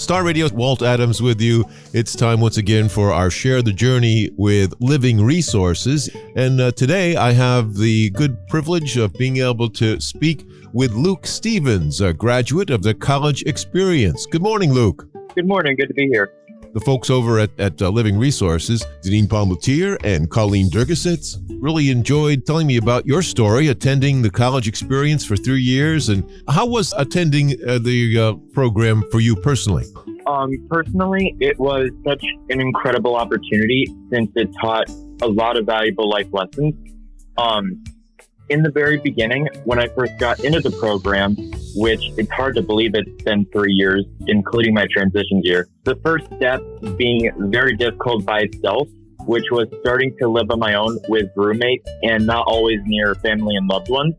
Star Radio, Walt Adams with you. It's time once again for our Share the Journey with Living Resources. And today I have the good privilege of being able to speak with Luke Stevens, a graduate of the college experience. Good morning, Luke. Good morning. Good to be here. The folks over at Living Resources, Deneen Palmatier and Colleen Durgasitz, really enjoyed telling me about your story, attending the college experience for 3 years. And how was attending the program for you personally? Personally, it was such an incredible opportunity since it taught a lot of valuable life lessons. In the very beginning, when I first got into the program, which it's hard to believe it's been 3 years, including my transition year, the first step being very difficult by itself, which was starting to live on my own with roommates and not always near family and loved ones,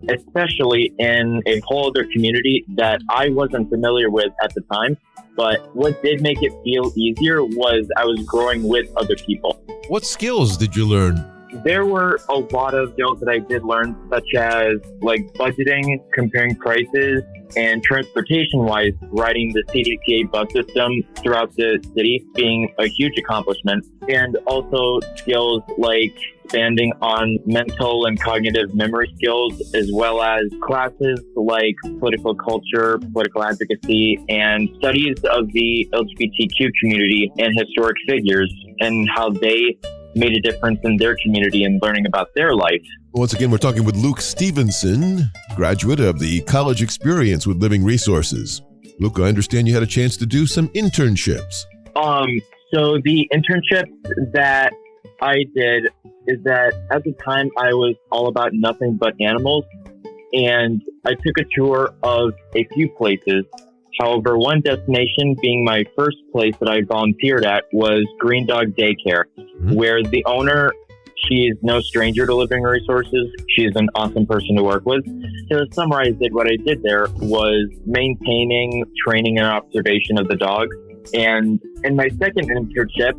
especially in a whole other community that I wasn't familiar with at the time. But what did make it feel easier was I was growing with other people. What skills did you learn? There were a lot of skills that I did learn, such as budgeting, comparing prices, and transportation-wise, riding the CDTA bus system throughout the city being a huge accomplishment. And also skills like expanding on mental and cognitive memory skills, as well as classes like political culture, political advocacy, and studies of the LGBTQ community and historic figures and how they made a difference in their community and learning about their life. Once again, we're talking with Luke Stevenson, graduate of the college experience with Living Resources. Luke, I understand you had a chance to do some internships. So the internship that I did is that at the time I was all about nothing but animals, and I took a tour of a few places. However, one destination being my first place that I volunteered at was Green Dog Daycare, where the owner, she is no stranger to Living Resources. She's an awesome person to work with. To summarize it, what I did there was maintaining, training, and observation of the dogs. And in my second internship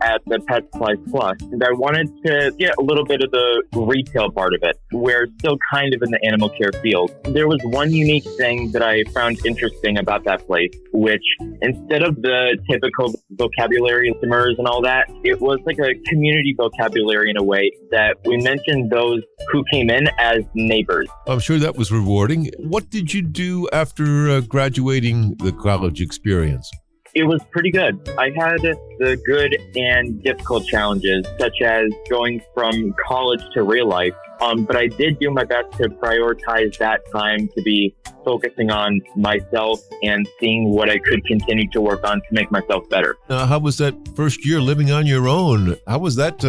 at the Pet Supplies Plus, I wanted to get a little bit of the retail part of it, where it's still kind of in the animal care field. There was one unique thing that I found interesting about that place, which instead of the typical vocabulary customers and all that, it was like a community vocabulary in a way that we mentioned those who came in as neighbors. I'm sure that was rewarding. What did you do after graduating the college experience? It was pretty good. I had the good and difficult challenges, such as going from college to real life. But I did do my best to prioritize that time to be focusing on myself and seeing what I could continue to work on to make myself better. How was that first year living on your own? How was that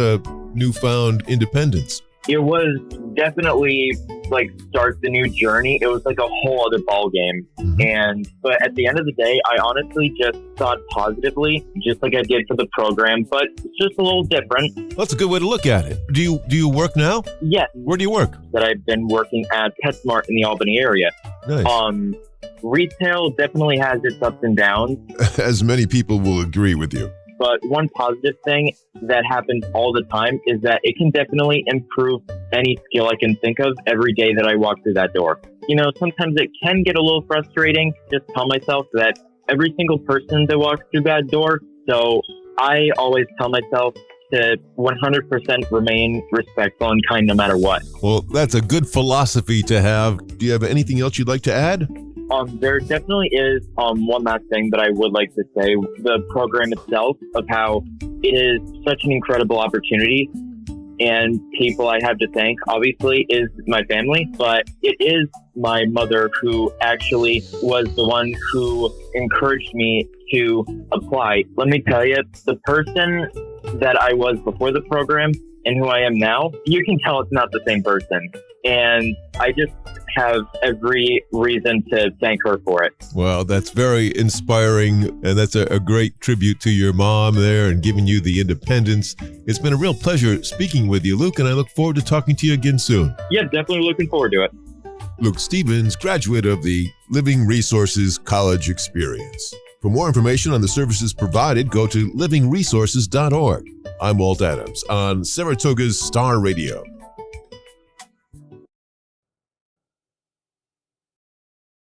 newfound independence? It was definitely start the new journey. It was like a whole other ball game. But at the end of the day, I honestly just thought positively, just like I did for the program, but it's just a little different. Well, that's a good way to look at it. Do you work now? Yes. Where do you work? That I've been working at PetSmart in the Albany area. Nice. Retail definitely has its ups and downs. As many people will agree with you. But one positive thing that happens all the time is that it can definitely improve any skill I can think of every day that I walk through that door. You know, sometimes it can get a little frustrating. Just tell myself that every single person that walks through that door. So I always tell myself to 100% remain respectful and kind no matter what. Well, that's a good philosophy to have. Do you have anything else you'd like to add? There definitely is one last thing that I would like to say. The program itself, of how it is such an incredible opportunity, and people I have to thank, obviously, is my family, but it is my mother who actually was the one who encouraged me to apply. Let me tell you, the person that I was before the program and who I am now, you can tell it's not the same person. And I just have every reason to thank her for it. Well, that's very inspiring, and that's a great tribute to your mom there and giving you the independence. It's been a real pleasure speaking with you, Luke, and I look forward to talking to you again soon. Yeah, definitely looking forward to it. Luke Stevens, graduate of the Living Resources College Experience. For more information on the services provided, go to livingresources.org. I'm Walt Adams on Saratoga's Star Radio.